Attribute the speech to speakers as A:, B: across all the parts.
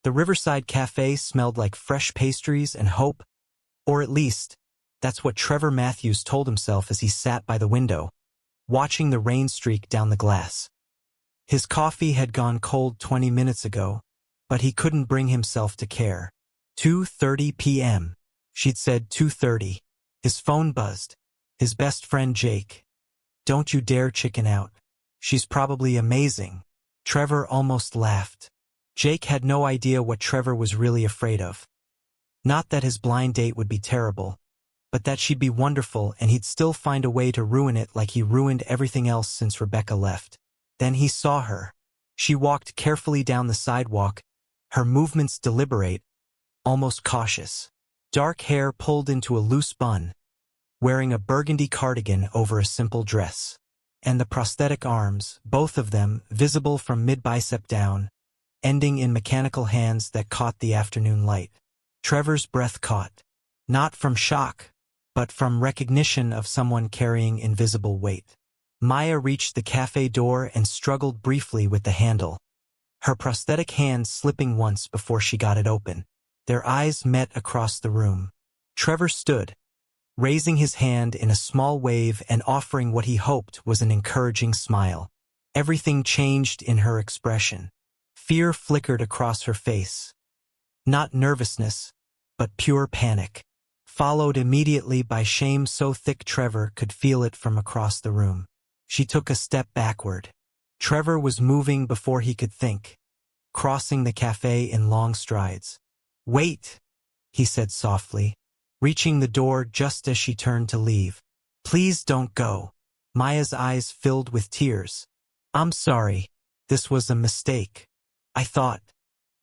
A: The Riverside Cafe smelled like fresh pastries and hope, or at least, that's what Trevor Matthews told himself as he sat by the window, watching the rain streak down the glass. His coffee had gone cold 20 minutes ago, but he couldn't bring himself to care. 2:30 p.m. She'd said 2:30. His phone buzzed. His best friend Jake. Don't you dare chicken out. She's probably amazing. Trevor almost laughed. Jake had no idea what Trevor was really afraid of. Not that his blind date would be terrible, but that she'd be wonderful and he'd still find a way to ruin it like he ruined everything else since Rebecca left. Then he saw her. She walked carefully down the sidewalk, her movements deliberate, almost cautious. Dark hair pulled into a loose bun, wearing a burgundy cardigan over a simple dress. And the prosthetic arms, both of them visible from mid-bicep down, ending in mechanical hands that caught the afternoon light. Trevor's breath caught, not from shock, but from recognition of someone carrying invisible weight. Maya reached the cafe door and struggled briefly with the handle, her prosthetic hand slipping once before she got it open. Their eyes met across the room. Trevor stood, raising his hand in a small wave and offering what he hoped was an encouraging smile. Everything changed in her expression. Fear flickered across her face. Not nervousness, but pure panic, followed immediately by shame so thick Trevor could feel it from across the room. She took a step backward. Trevor was moving before he could think, crossing the cafe in long strides. "Wait," he said softly, reaching the door just as she turned to leave. "Please don't go." Maya's eyes filled with tears. "I'm sorry. This was a mistake. I thought."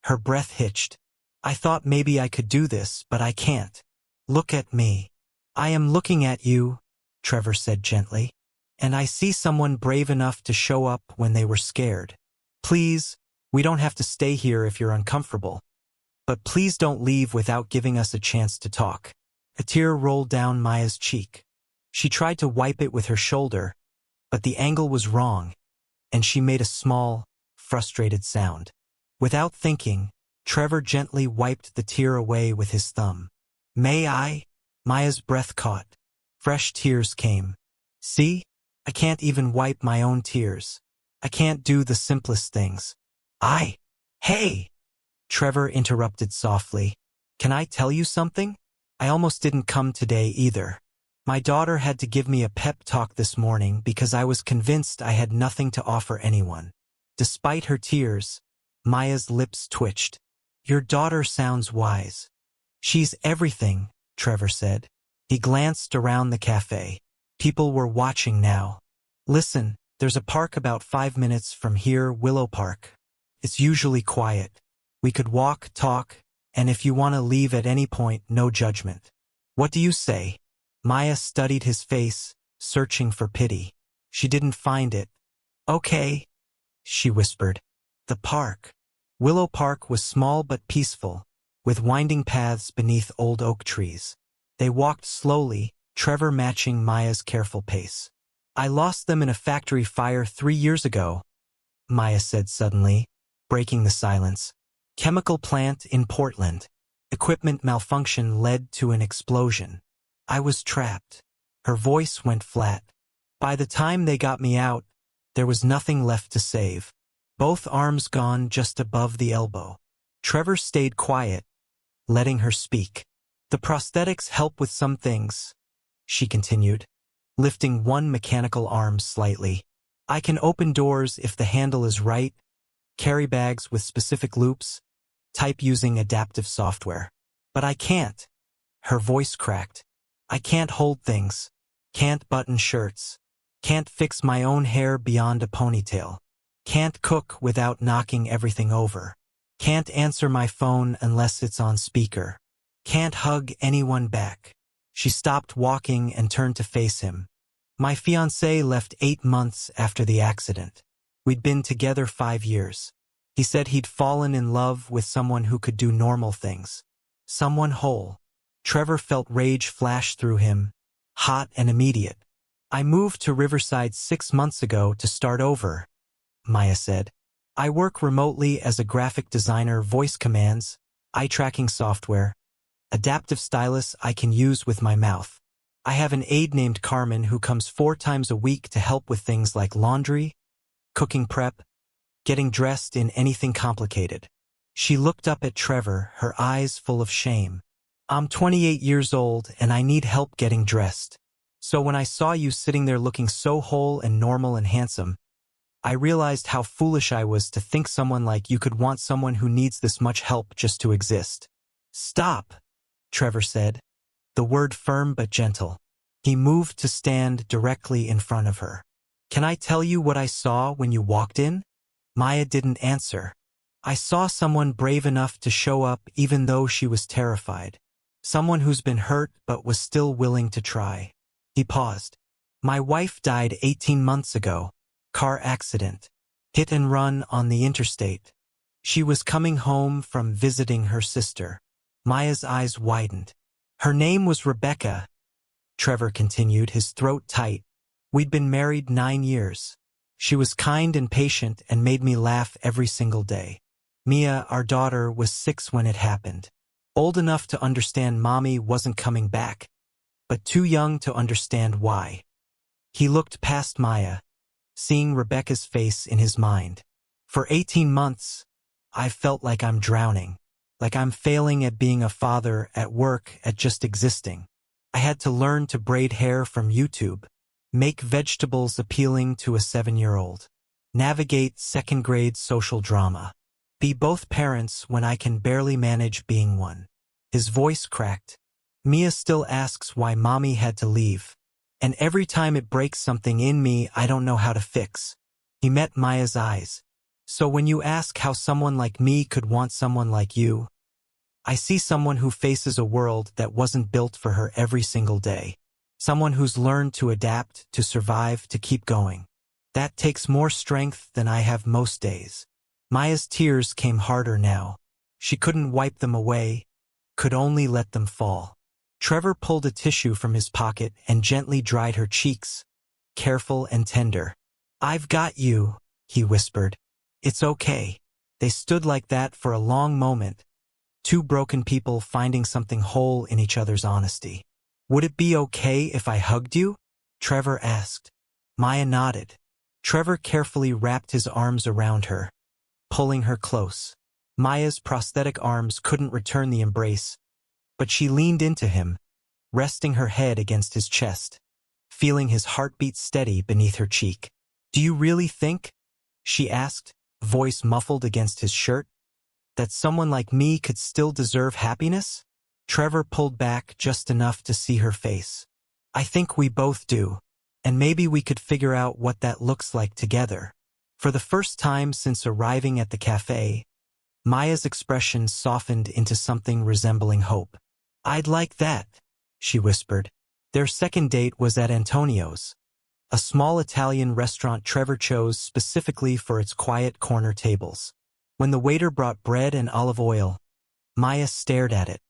A: Her breath hitched. "I thought maybe I could do this, but I can't. Look at me." "I am looking at you," Trevor said gently. "And I see someone brave enough to show up when they were scared. Please, we don't have to stay here if you're uncomfortable. But please don't leave without giving us a chance to talk." A tear rolled down Maya's cheek. She tried to wipe it with her shoulder, but the angle was wrong, and she made a small, frustrated sound. Without thinking, Trevor gently wiped the tear away with his thumb. "May I?" Maya's breath caught. Fresh tears came. "See? I can't even wipe my own tears. I can't do the simplest things." Hey!" Trevor interrupted softly. "Can I tell you something? I almost didn't come today either. My daughter had to give me a pep talk this morning because I was convinced I had nothing to offer anyone." Despite her tears, Maya's lips twitched. "Your daughter sounds wise." "She's everything," Trevor said. He glanced around the cafe. People were watching now. "Listen, there's a park about 5 minutes from here, Willow Park. It's usually quiet. We could walk, talk, and if you want to leave at any point, no judgment. What do you say?" Maya studied his face, searching for pity. She didn't find it. "Okay," she whispered. The park. Willow Park was small but peaceful, with winding paths beneath old oak trees. They walked slowly, Trevor matching Maya's careful pace. "I lost them in a factory fire 3 years ago," Maya said suddenly, breaking the silence. "Chemical plant in Portland. Equipment malfunction led to an explosion. I was trapped." Her voice went flat. "By the time they got me out, there was nothing left to save. Both arms gone just above the elbow." Trevor stayed quiet, letting her speak. "The prosthetics help with some things," she continued, lifting one mechanical arm slightly. "I can open doors if the handle is right, carry bags with specific loops, type using adaptive software. But I can't." Her voice cracked. "I can't hold things, can't button shirts, can't fix my own hair beyond a ponytail, can't cook without knocking everything over, can't answer my phone unless it's on speaker, can't hug anyone back." She stopped walking and turned to face him. "My fiancé left 8 months after the accident. We'd been together 5 years. He said he'd fallen in love with someone who could do normal things. Someone whole." Trevor felt rage flash through him, hot and immediate. "I moved to Riverside 6 months ago to start over," Maya said. I work remotely as a graphic designer, voice commands, eye tracking software, adaptive stylus I can use with my mouth. I have an aide named Carmen who comes 4 times a week to help with things like laundry, cooking prep, getting dressed in anything complicated. She looked up at Trevor, her eyes full of shame. I'm 28 years old and I need help getting dressed. So when I saw you sitting there looking so whole and normal and handsome, I realized how foolish I was to think someone like you could want someone who needs this much help just to exist. Stop, Trevor said, the word firm but gentle. He moved to stand directly in front of her. Can I tell you what I saw when you walked in? Maya didn't answer. I saw someone brave enough to show up even though she was terrified. Someone who's been hurt but was still willing to try. He paused. My wife died 18 months ago. Car accident. Hit and run on the interstate. She was coming home from visiting her sister. Maya's eyes widened. Her name was Rebecca, Trevor continued, his throat tight. We'd been married 9 years. She was kind and patient and made me laugh every single day. Mia, our daughter, was 6 when it happened. Old enough to understand Mommy wasn't coming back, but too young to understand why. He looked past Maya, seeing Rebecca's face in his mind. For 18 months, I felt like I'm drowning, like I'm failing at being a father, at work, at just existing. I had to learn to braid hair from YouTube, make vegetables appealing to a 7-year-old, navigate second-grade social drama, be both parents when I can barely manage being one. His voice cracked. Mia still asks why Mommy had to leave, and every time it breaks something in me I don't know how to fix. He met Maya's eyes. So when you ask how someone like me could want someone like you, I see someone who faces a world that wasn't built for her every single day. Someone who's learned to adapt, to survive, to keep going. That takes more strength than I have most days. Maya's tears came harder now. She couldn't wipe them away, could only let them fall. Trevor pulled a tissue from his pocket and gently dried her cheeks, careful and tender. I've got you, he whispered. It's okay. They stood like that for a long moment, 2 broken people finding something whole in each other's honesty. Would it be okay if I hugged you? Trevor asked. Maya nodded. Trevor carefully wrapped his arms around her, pulling her close. Maya's prosthetic arms couldn't return the embrace, but she leaned into him, resting her head against his chest, feeling his heartbeat steady beneath her cheek. Do you really think, she asked, voice muffled against his shirt, that someone like me could still deserve happiness? Trevor pulled back just enough to see her face. I think we both do, and maybe we could figure out what that looks like together. For the first time since arriving at the café, Maya's expression softened into something resembling hope. I'd like that, she whispered. Their second date was at Antonio's, a small Italian restaurant Trevor chose specifically for its quiet corner tables. When the waiter brought bread and olive oil, Maya stared at it,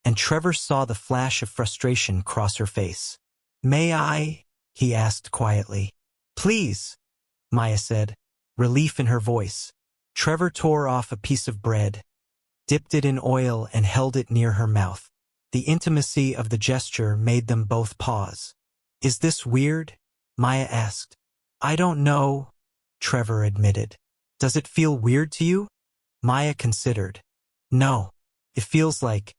A: and Trevor saw the flash of frustration cross her face. May I? He asked quietly. Please, Maya said, relief in her voice. Trevor tore off a piece of bread, dipped it in oil and held it near her mouth. The intimacy of the gesture made them both pause. Is this weird? Maya asked. I don't know, Trevor admitted. Does it feel weird to you? Maya considered. No, it feels like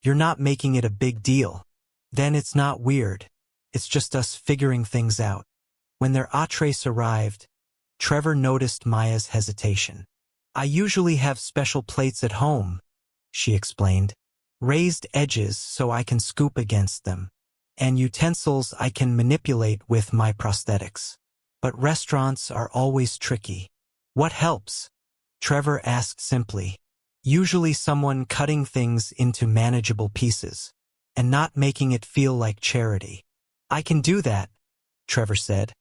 A: you're not making it a big deal. Then it's not weird. It's just us figuring things out. When their entrees arrived, Trevor noticed Maya's hesitation. I usually have special plates at home, she explained. Raised edges so I can scoop against them, and utensils I can manipulate with my prosthetics. But restaurants are always tricky. What helps? Trevor asked simply. Usually someone cutting things into manageable pieces, and not making it feel like charity. I can do that, Trevor said,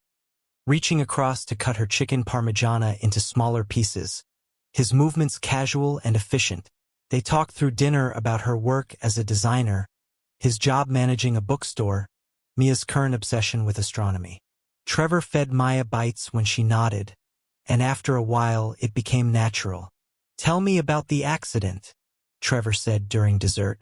A: reaching across to cut her chicken parmigiana into smaller pieces. His movements casual and efficient. They talked through dinner about her work as a designer, his job managing a bookstore, Mia's current obsession with astronomy. Trevor fed Maya bites when she nodded, and after a while it became natural. "Tell me about the accident," Trevor said during dessert.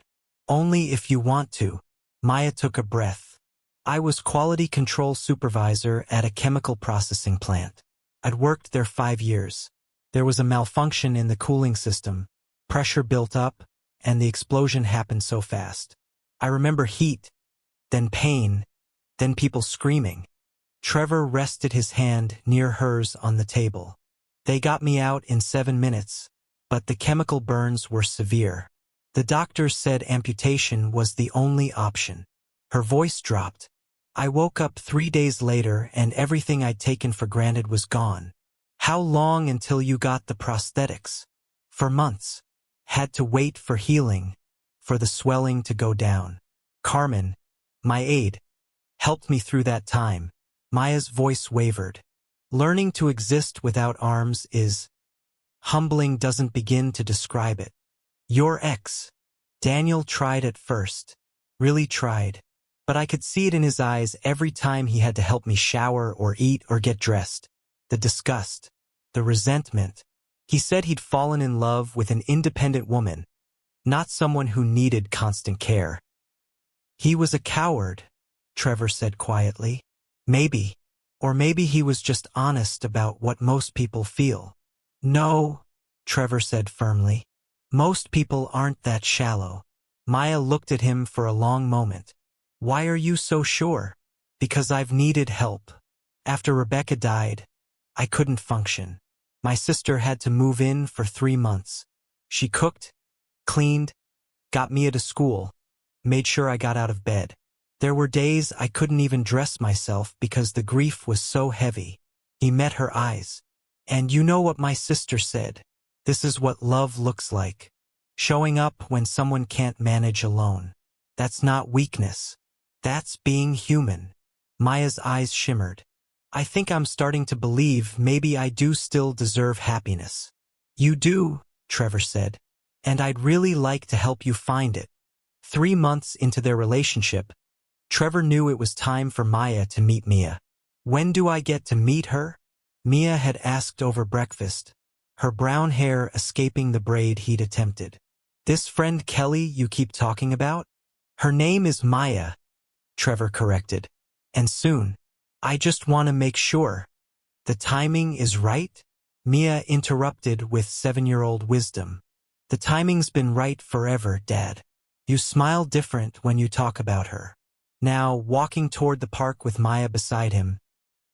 A: "Only if you want to." Maya took a breath. "I was quality control supervisor at a chemical processing plant. I'd worked there 5 years. There was a malfunction in the cooling system. Pressure built up, and the explosion happened so fast. I remember heat, then pain, then people screaming." Trevor rested his hand near hers on the table. "They got me out in 7 minutes, but the chemical burns were severe. The doctors said amputation was the only option." Her voice dropped. "I woke up 3 days later and everything I'd taken for granted was gone." "How long until you got the prosthetics?" "For months. Had to wait for healing, for the swelling to go down. Carmen, my aide, helped me through that time." Maya's voice wavered. "Learning to exist without arms is humbling, doesn't begin to describe it. Your ex, Daniel, tried at first. Really tried. But I could see it in his eyes every time he had to help me shower or eat or get dressed. The disgust. The resentment. He said he'd fallen in love with an independent woman, not someone who needed constant care." "He was a coward," Trevor said quietly. "Maybe. Or maybe he was just honest about what most people feel." "No," Trevor said firmly. "Most people aren't that shallow." Maya looked at him for a long moment. "Why are you so sure?" "Because I've needed help. After Rebecca died, I couldn't function. My sister had to move in for 3 months. She cooked, cleaned, got me to school, made sure I got out of bed. There were days I couldn't even dress myself because the grief was so heavy." He met her eyes. "And you know what my sister said? This is what love looks like. Showing up when someone can't manage alone. That's not weakness. That's being human." Maya's eyes shimmered. "I think I'm starting to believe maybe I do still deserve happiness." "You do," Trevor said. "And I'd really like to help you find it." 3 months into their relationship, Trevor knew it was time for Maya to meet Mia. "When do I get to meet her?" Mia had asked over breakfast, her brown hair escaping the braid he'd attempted. "This friend Kelly you keep talking about?" "Her name is Maya," Trevor corrected. "And soon. I just want to make sure. The timing is right?" Mia interrupted with 7-year-old wisdom. "The timing's been right forever, Dad. You smile different when you talk about her." Now, walking toward the park with Maya beside him,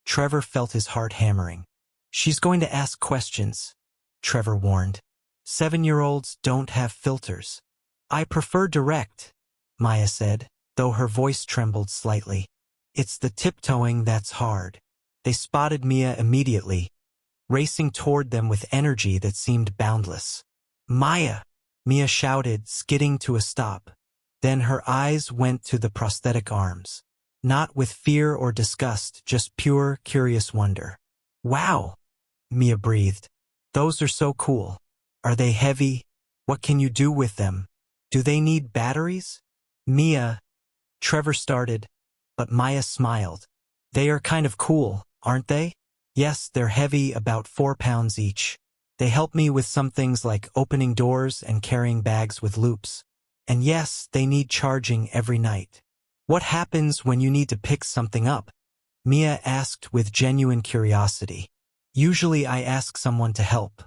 A: Trevor felt his heart hammering. "She's going to ask questions," Trevor warned. 7-year-olds don't have filters." "I prefer direct," Maya said, though her voice trembled slightly. "It's the tiptoeing that's hard." They spotted Mia immediately, racing toward them with energy that seemed boundless. "Maya!" Mia shouted, skidding to a stop. Then her eyes went to the prosthetic arms. Not with fear or disgust, just pure, curious wonder. "Wow," Mia breathed. "Those are so cool. Are they heavy? What can you do with them? Do they need batteries?" "Mia," Trevor started, but Maya smiled. "They are kind of cool, aren't they? Yes, they're heavy, about 4 pounds each. They help me with some things like opening doors and carrying bags with loops. And yes, they need charging every night." "What happens when you need to pick something up?" Mia asked with genuine curiosity. "Usually I ask someone to help,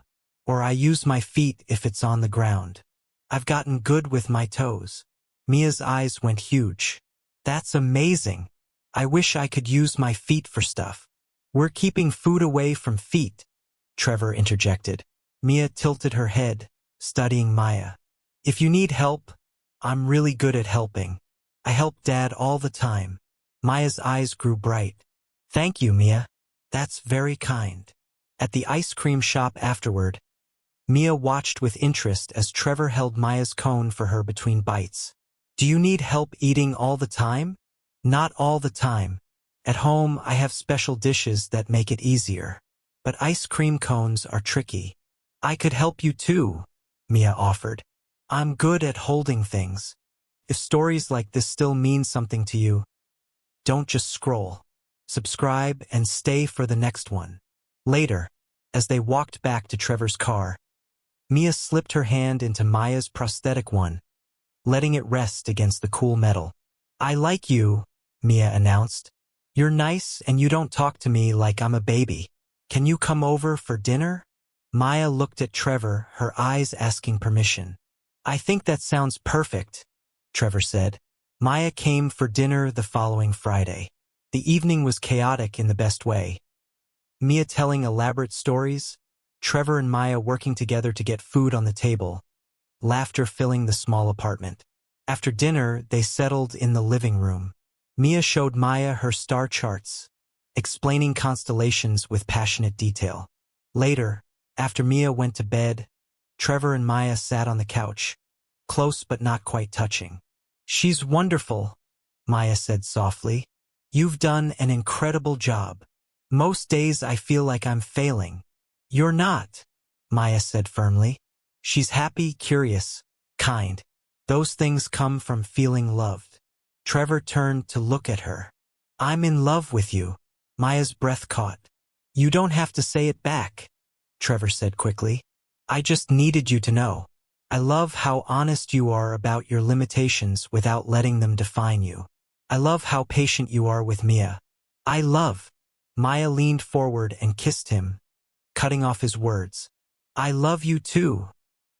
A: or I use my feet if it's on the ground. I've gotten good with my toes." Mia's eyes went huge. "That's amazing. I wish I could use my feet for stuff." "We're keeping food away from feet," Trevor interjected. Mia tilted her head, studying Maya. "If you need help, I'm really good at helping. I help Dad all the time." Maya's eyes grew bright. "Thank you, Mia. That's very kind." At the ice cream shop afterward, Mia watched with interest as Trevor held Maya's cone for her between bites. "Do you need help eating all the time?" "Not all the time. At home, I have special dishes that make it easier. But ice cream cones are tricky." "I could help you too," Mia offered. "I'm good at holding things." If stories like this still mean something to you, don't just scroll. Subscribe and stay for the next one. Later, As they walked back to Trevor's car, Mia slipped her hand into Maya's prosthetic one, letting it rest against the cool metal. "I like you," Mia announced. "You're nice and you don't talk to me like I'm a baby. Can you come over for dinner?" Maya looked at Trevor, her eyes asking permission. "I think that sounds perfect," Trevor said. Maya came for dinner the following Friday. The evening was chaotic in the best way. Mia telling elaborate stories, Trevor and Maya working together to get food on the table, laughter filling the small apartment. After dinner, they settled in the living room. Mia showed Maya her star charts, explaining constellations with passionate detail. Later, after Mia went to bed, Trevor and Maya sat on the couch, close but not quite touching. "She's wonderful," Maya said softly. "You've done an incredible job. Most days I feel like I'm failing." "You're not," Maya said firmly. "She's happy, curious, kind. Those things come from feeling loved." Trevor turned to look at her. "I'm in love with you." Maya's breath caught. "You don't have to say it back," Trevor said quickly. "I just needed you to know. I love how honest you are about your limitations without letting them define you. I love how patient you are with Mia. I love." Maya leaned forward and kissed him, cutting off his words. "I love you too,"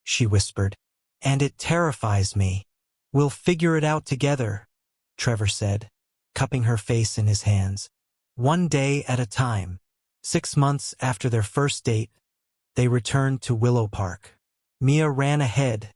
A: she whispered. "And it terrifies me." "We'll figure it out together," Trevor said, cupping her face in his hands. One day at a time. 6 months after their first date, they returned to Willow Park. Mia ran ahead,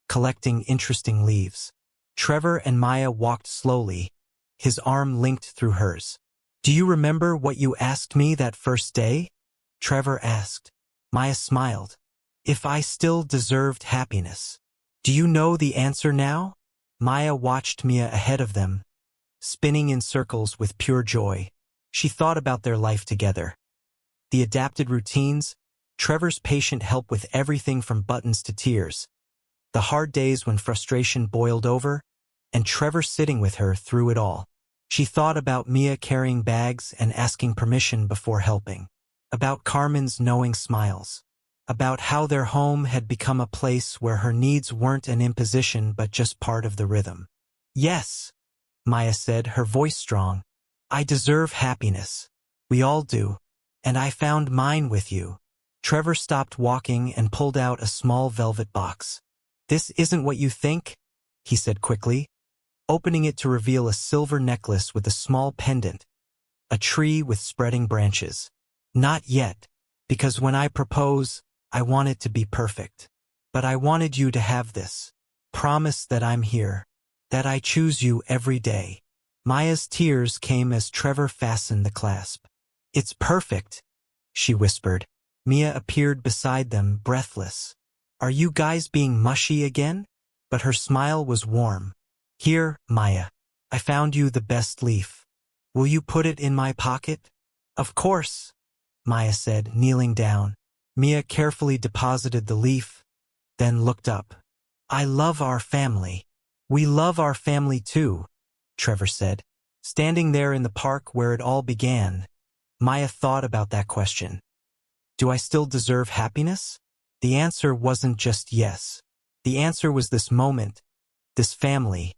A: collecting interesting leaves. Trevor and Maya walked slowly, his arm linked through hers. "Do you remember what you asked me that first day?" Trevor asked. Maya smiled. "If I still deserved happiness." "Do you know the answer now?" Maya watched Mia ahead of them, spinning in circles with pure joy. She thought about their life together. The adapted routines, Trevor's patient help with everything from buttons to tears, the hard days when frustration boiled over, and Trevor sitting with her through it all. She thought about Mia carrying bags and asking permission before helping, about Carmen's knowing smiles, about how their home had become a place where her needs weren't an imposition but just part of the rhythm. "Yes," Maya said, her voice strong. "I deserve happiness. We all do. And I found mine with you." Trevor stopped walking and pulled out a small velvet box. "This isn't what you think," he said quickly, opening it to reveal a silver necklace with a small pendant, a tree with spreading branches. "Not yet, because when I propose, I want it to be perfect. But I wanted you to have this. Promise that I'm here, that I choose you every day." Maya's tears came as Trevor fastened the clasp. "It's perfect," she whispered. Mia appeared beside them, breathless. "Are you guys being mushy again?" But her smile was warm. "Here, Maya. I found you the best leaf. Will you put it in my pocket?" "Of course," Maya said, kneeling down. Mia carefully deposited the leaf, then looked up. "I love our family." "We love our family too," Trevor said. Standing there in the park where it all began, Maya thought about that question. Do I still deserve happiness? The answer wasn't just yes. The answer was this moment, this family,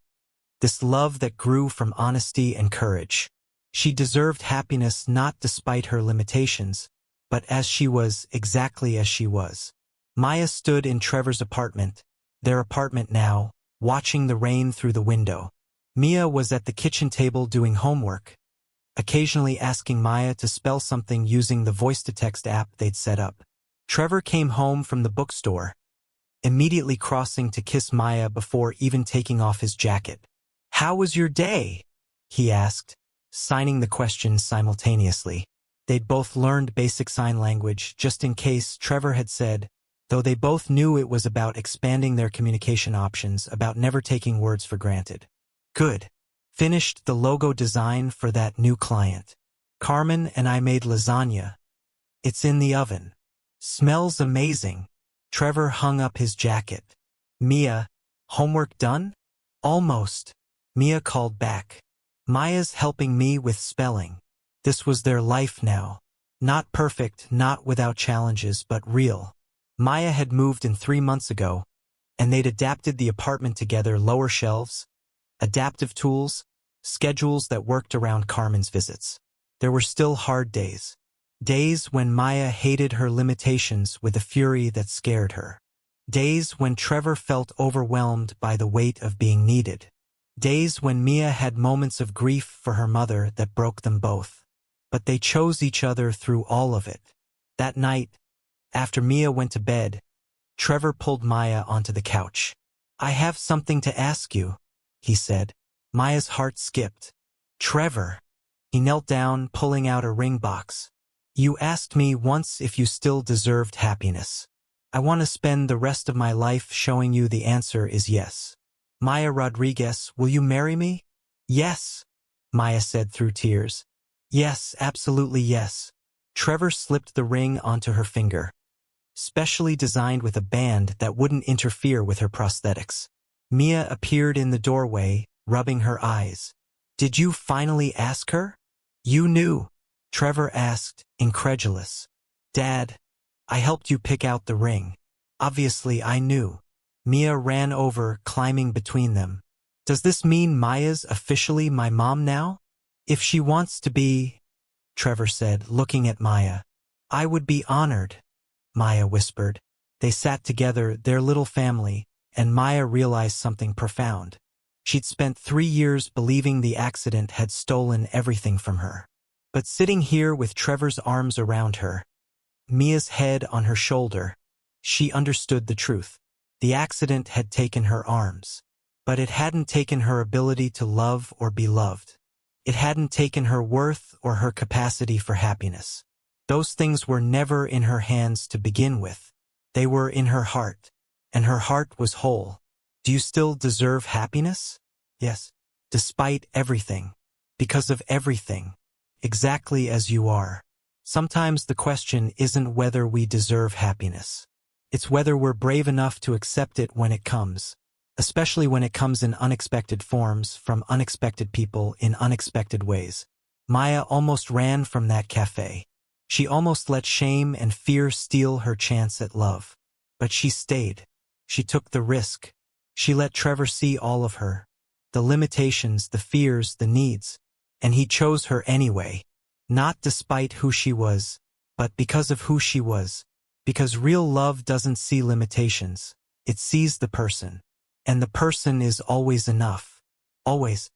A: this love that grew from honesty and courage. She deserved happiness not despite her limitations, but as she was, exactly as she was. Maya stood in Trevor's apartment, their apartment now, watching the rain through the window. Mia was at the kitchen table doing homework, occasionally asking Maya to spell something using the voice-to-text app they'd set up. Trevor came home from the bookstore, immediately crossing to kiss Maya before even taking off his jacket. "How was your day?" he asked, signing the questions simultaneously. They'd both learned basic sign language just in case, Trevor had said, though they both knew it was about expanding their communication options, about never taking words for granted. "Good. Finished the logo design for that new client. Carmen and I made lasagna. It's in the oven. Smells amazing." Trevor hung up his jacket. "Mia, homework done?" "Almost," Mia called back. "Maya's helping me with spelling." This was their life now. Not perfect, not without challenges, but real. Maya had moved in 3 months ago, and they'd adapted the apartment together, lower shelves, adaptive tools, schedules that worked around Carmen's visits. There were still hard days. Days when Maya hated her limitations with a fury that scared her. Days when Trevor felt overwhelmed by the weight of being needed. Days when Mia had moments of grief for her mother that broke them both. But they chose each other through all of it. That night, after Mia went to bed, Trevor pulled Maya onto the couch. "I have something to ask you," he said. Maya's heart skipped. "Trevor." He knelt down, pulling out a ring box. "You asked me once if you still deserved happiness. I want to spend the rest of my life showing you the answer is yes. Maya Rodriguez, will you marry me?" "Yes," Maya said through tears. "Yes, absolutely yes." Trevor slipped the ring onto her finger, specially designed with a band that wouldn't interfere with her prosthetics. Mia appeared in the doorway, rubbing her eyes. "Did you finally ask her?" "You knew?" Trevor asked, incredulous. "Dad, I helped you pick out the ring. Obviously I knew." Mia ran over, climbing between them. "Does this mean Maya's officially my mom now?" "If she wants to be," Trevor said, looking at Maya. "I would be honored," Maya whispered. They sat together, their little family, and Maya realized something profound. She'd spent 3 years believing the accident had stolen everything from her. But sitting here with Trevor's arms around her, Mia's head on her shoulder, she understood the truth. The accident had taken her arms, but it hadn't taken her ability to love or be loved. It hadn't taken her worth or her capacity for happiness. Those things were never in her hands to begin with. They were in her heart, and her heart was whole. "Do you still deserve happiness?" "Yes. Despite everything. Because of everything. Exactly as you are." Sometimes the question isn't whether we deserve happiness. It's whether we're brave enough to accept it when it comes, especially when it comes in unexpected forms, from unexpected people, in unexpected ways. Maya almost ran from that cafe. She almost let shame and fear steal her chance at love. But she stayed. She took the risk. She let Trevor see all of her, the limitations, the fears, the needs. And he chose her anyway. Not despite who she was, but because of who she was. Because real love doesn't see limitations. It sees the person. And the person is always enough. Always.